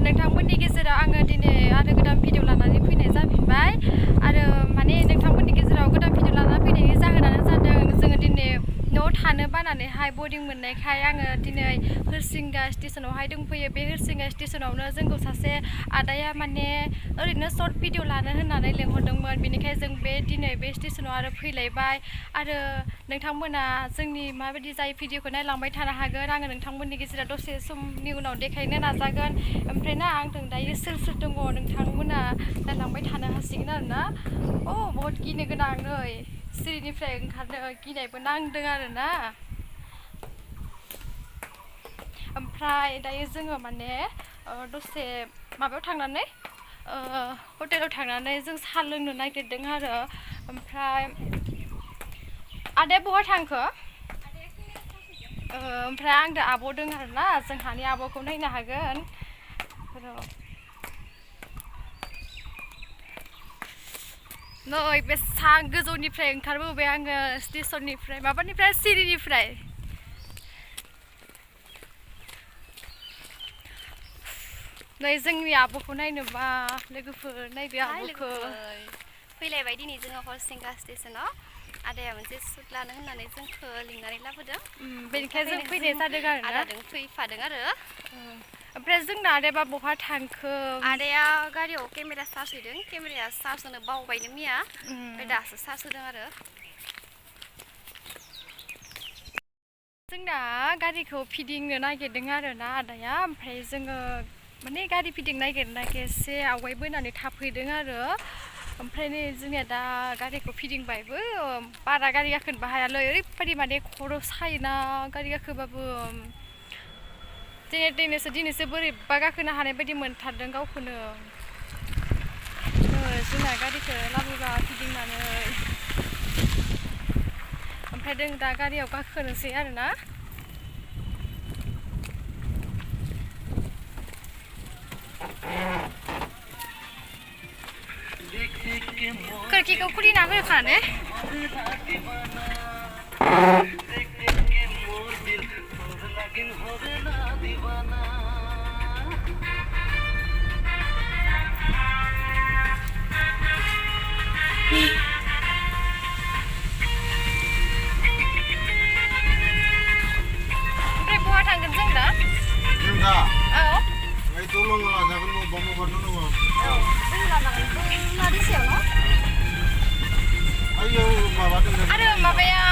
नोंथांमोननि गेजेराव आङो दिनै आरो गोदान भिडिअ लानानै फैनाय जाफिनबाय आरो माने नोंथांमोननि गेजेराव गोदान भिडिअ लानानै फैनायनि जाहोनानो जादों जोङो दिनै न'आव थानो बानानैहाय बरिं मोननायखाय आङो दिनै हृसिंगा स्टेशनावहाय दंफैयो। बे हृसिंगा स्टेशनावनो जोंखौ सासे आदाया माने ओरैनो सर्ट भिडिअ लानो होननानै लेंहरदोंमोन। बेनिखायनो जों दिनै बे स्टेशनाव आरो फैलायबाय आरो नोंथांमोना जोंनि माबायदि जाय भिडिअखौ नायलांबाय थानो हागोन। आङो नोंथांमोननि गेजेराव दसे समनि उनाव देखायनो नाजागोन। ओमफ्राय ना आंजों दायो सोर सोर दङ नोंथांमोना नायलांबाय थानो हासिगोन आरोना। बहुद गिनो गोनां नै सिरिनिफ्राय ओंखारनो गिनायबो नांदों आरोना। ओमफ्राय दायो जोङो माने दसे माबायाव थांनानै हटेलाव थांनानै जों साहा लोंनो नागिरदों आरो। ओमफ्राय आदाया बहा थांखो? ओमफ्राय आंजों आब' दं आरोना। जोंहानि आब'खौ नायनो हागोन। नै बेसां गोजौनिफ्राय ओंखारबोबाय आङो स्टेशननिफ्राय माबानिफ्राय सिरिनिफ्राय। नै जोंनि आब'खौ नायनोबा लोगोफोर नायदो आब'खौ। फैलायबाय दिनै जोङो हरसिंगा स्टेशनाव। आदाया मोनसे सुट लानो होननानै जोंखौ लिंनानै लाबोदों। बेनिखायनो जों फैनाय जादों आरोना। आदाजों फैफादों आरो। ओमफ्राय जोंना आदायाबा बहा थांखो? आदाया गारियाव केमेरा चार्ज होदों। केमेराया चार्ज होनो बावबायनो मैया। ओमफ्राय दासो चार्ज होदों आरो। जोंना गारिखौ फिदिंनो नागिरदों आरोना आदाया। ओमफ्राय जोङो माने गारि फिदिंनो नागिरनायखाय एसे आवगायबोनानै थाफैदों आरो। ओमफ्राय नै जोंनिया दा गारिखौ फिदिंबायबो। बारा गारि गाखोनोबो हायालै ओरैबायदि माने खर' सायोना गारि गाखोबाबो। दिनैसो बोरैबा गाखोनो हानाय बायदि मोनथारदों गावखौनो। जोंना गारिखौ लाबोबा फिदिंनानै ओमफ्राय जों दा गारियाव गाखोनोसै आरोना। खोरखिखौ खुलिना होखानो। ओमफ्राय बहा थांगोन जों दा? जों दा? औ। दलं लाजागोन बबेबा दङ। औ जों लाजागोन दैमा दैसायाव न'? आइयाव माबा दङ। आरो माबाया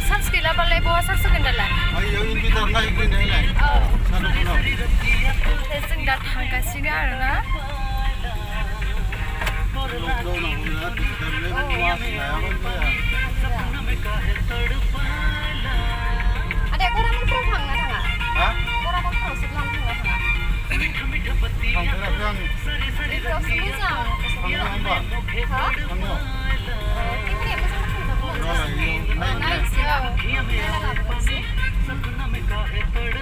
चार्ज गैलाबालाय बहा चार्ज होगोन दालाय? आइयाव इनभार्टार नायग्रोनायलाय। औ। ओमफ्राय जों दा थांगासिनो आरोना। आदाया गरामनफ्राव थाङोना थाङा? हा? गरामनफ्राव सुट लानो थाङोना थाङा? थांफेराखै आं। बेफोरावसो मोजां। थांनो होनबा? हा? थांनो। केमेराया मोजां थांजागौमोन। नायनोसै। नायना लाबोनोसै।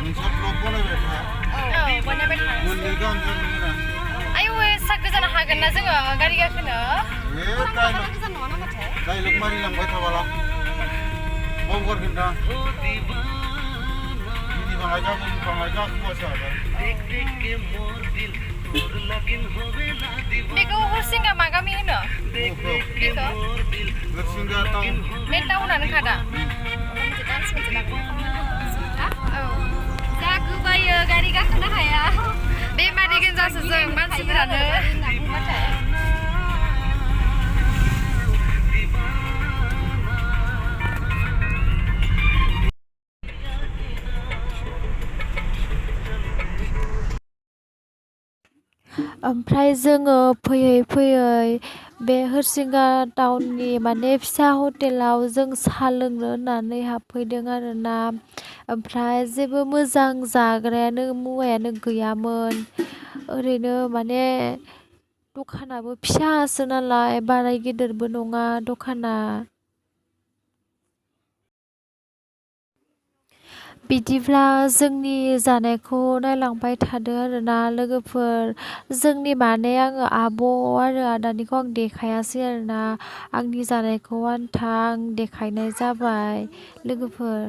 मोनसे ब्लग बानायबाय था। औ बानायबाय था। मोननै गाहाम जागोन। आयौ एसा गोजान हागोन ना जोङो गारि गाखोनो? बारा गोजान नङा नामाथाय? डाइलग मारिलांबाय थाबाला बावगारगोन दा। बाङाय गाखोबासो हागोन। बेखौ हरसिंगा मा गामि होनो? बेखौ? हरसिंगा टाउन। मेन टाउनानो खादा? औ। जा गोबायो गारि गाखोनो हाया। बेमारि गोजासो जों मानसिफोरानो। ओमफ्राय जोङो फैयै फैयै बे हरसिंगा टाउननि माने फिसा हटेलाव जों साहा लोंनो होननानै हाबफैदों आरोना। ओमफ्राय जेबो मोजां जाग्रायानो मुवायानो गैयामोन। ओरैनो माने दखानाबो फिसासो नालाय बारा गिदिरबो नङा दखाना। बिदिब्ला जोंनि जानायखौ नायलांबाय थादो आरोना लोगोफोर। जोंनि माने आङो आब' आरो आदानिखौ आं देखायासै आरोना। आंनि जानायखौ आन्था आं देखायनाय जाबाय लोगोफोर।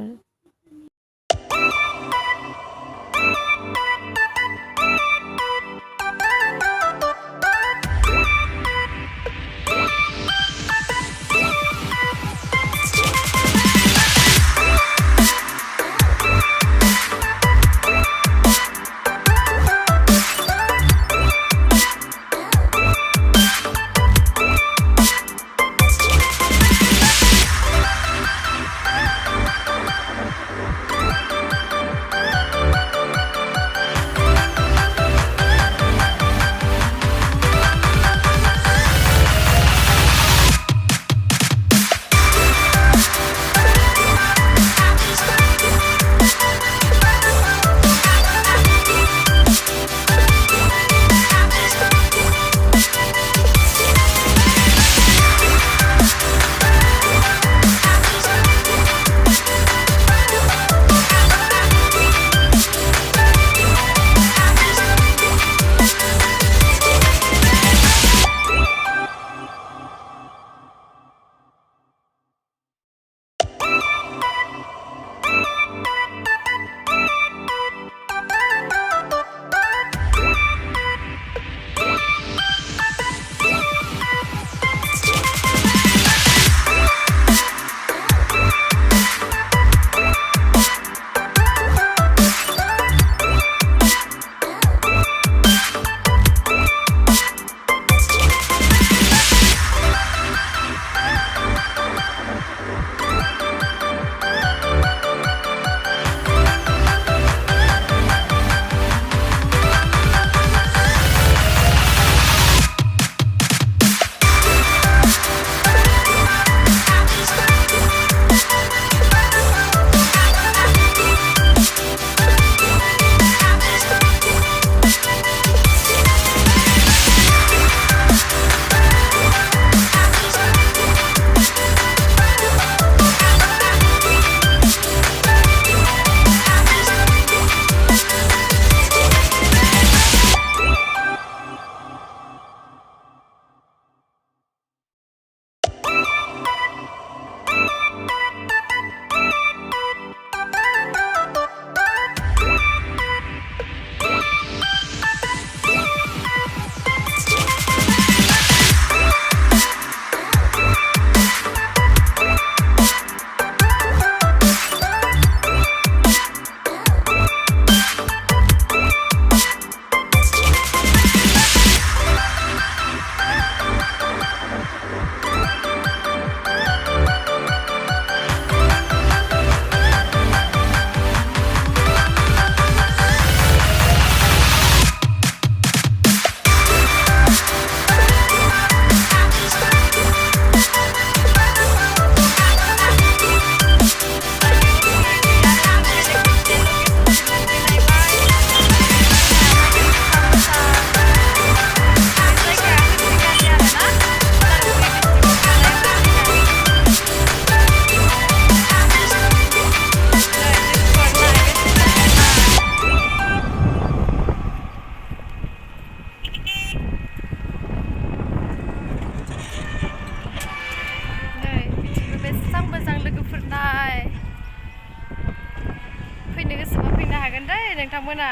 नोंथांमोना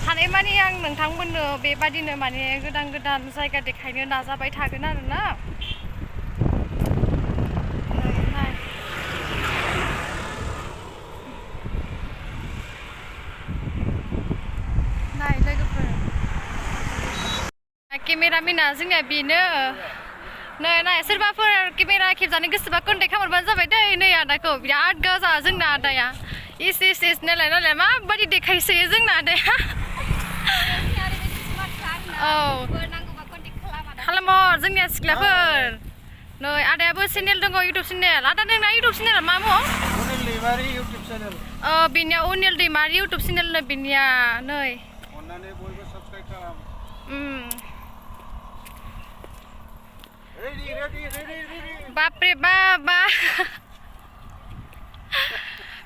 हानायमानि आं नोंथांमोननो बेबादिनो माने गोदान गोदान जायगा देखायनो नाजाबाय थागोन आरोना नाय लोगोफोर केमेरामेना जोंनिया बेनो नै नाय सोरबाफोर केमेरा खेबजानो गोसोबा कन्टेक्ट खालामबानो जाबाय दै नै आदाखौ बिराद गोजा जोंना आदाया इस नायलाय माबायदि देखायसोयो जोंना आदाया औ खालामो जोंनिया सिख्लाफोर नै आदायाबो चेनेल दङ इउटुब चेनेल आदा नोंना इउटुब चेनेला मा मुं अनिल दैमारि इउटुब चेनेल बिनिया अनिल दैमारि इउटुब चेनेल बिनिया नै अन्नानै बयबो साबस्क्राइब खालाम रेडि बापरे बाबा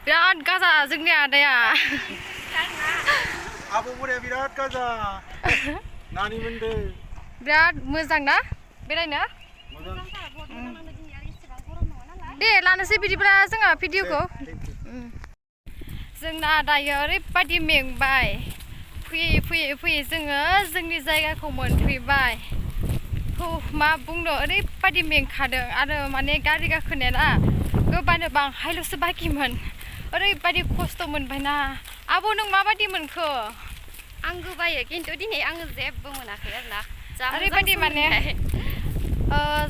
बिराद गाजा जोंनि आदाया आब'मोना बिराद गाजा नानि मोनदो बिराद मोजां ना बेरायनो मोजां दे लानोसै बिदिब्ला जोङो भिडिअखौ जोंना दायो ओरैबादि मेंबाय फैयै जोङो जोंनि जायगाखौ मोनफैबाय मा बुंनो ओरैबादि मेंखादों आरो माने गारि गाखोनाया गोबानो बांहायल'सो बाखिमोन ओरैबादि खस्थ' मोनबायना आब' नों माबादि मोनखो आं गोबायो खिन्थु दिनै आङो जेबो मोनाखै आरोना ओरैबादि माने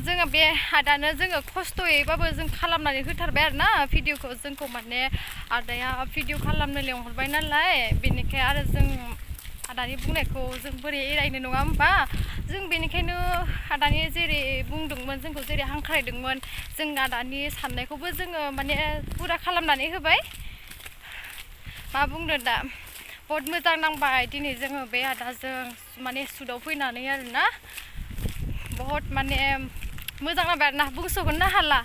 जोङो बे आदानो जोङो खस्थ'यैबाबो जों खालामनानै होथारबाय आरोना भिडिअखौ जोंखौ माने आदाया भिडिअ खालामनो लेंहरबाय नालाय बेनिखाय आरो जों आदानि बुंनायखौ जों बोरै एरायनो नङा होमबा जों बेनिखायनो आदानि जेरै बुंदोंमोन जोंखौ जेरै हांख्रायदोंमोन जों आदानि साननायखौबो जोङो माने पुरा खालामनानै होबाय मा बुंनो दा बहुत मोजां नांबाय दिनै जोङो बे आदाजों माने सुदाव फैनानै आरोना बहुत माने मोजां नांबाय आरोना बुंस'गोननो हाला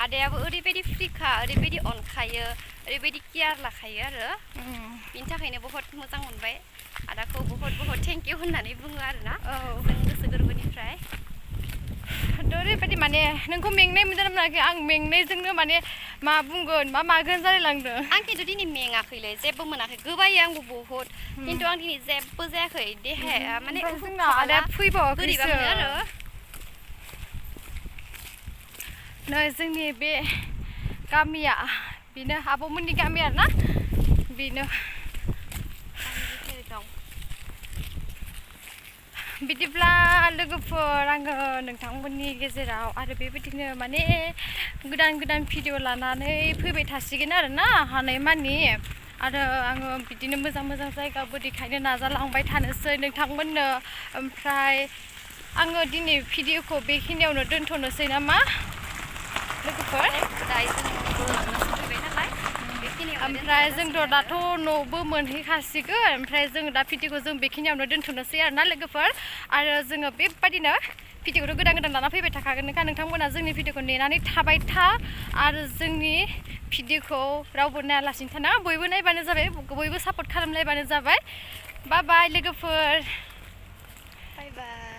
आदायाबो ओरैबायदि फ्रिखा ओरैबायदि अनखायो ओरैबायदि केयार लाखायो आरो बिनि थाखायनो बहुत मोजां मोनबाय आदाखौ बहुत थेंक इउ होननानै बुङो आरोना जों गोसो गोरबोनिफ्राय ओरैबायदि माने नोंखौ मेंनाय मोनदों मोनाखै आं मेंनायजोंनो माने मा बुंगोन मा मागोन जालायलांदों आं खिन्थु दिनै मेङाखैलै जेबो मोनाखै गोबायो आंबो बहुत खिन्थु आं दिनै जेबो जायाखै देहाया माने जोंना आदाया फैबावाखैसो आरो नै जोंनि बे गामिया बेनो आब'मोननि गामि आरोना बेनो बिदिब्ला लोगोफोर आङो नोंथांमोननि गेजेराव आरो बेबायदिनो माने गोदान भिडिअ लानानै फैबाय थासिगोन आरोना हानायमानि आरो आङो बिदिनो मोजां जायगाबो देखायनो नाजालांबाय थानोसै नोंथांमोननो ओमफ्राय आङो दिनै भिडिअखौ बेखिनियावनो दोनथ'नोसै नामा लोगोफोर ओमफ्राय जोंथ' दाथ' न'बो मोनहैखासिगोन ओमफ्राय जों दा भिडिअखौ जों बेखिनियावनो दोनथ'नोसै आरोना लोगोफोर आरो जोङो बेबादिनो भिडिअखौथ' गोदान लाना फैबाय थाखागोनखा नोंथांमोना जोंनि भिडिअखौ नेनानै थाबाय था आरो जोंनि भिडिअखौ रावबो नायालासिनो थानाङा बयबो नायबानो जाबाय बयबो सापर्ट खालामलायबानो जाबाय बाय बाय लोगोफोर बाय बाय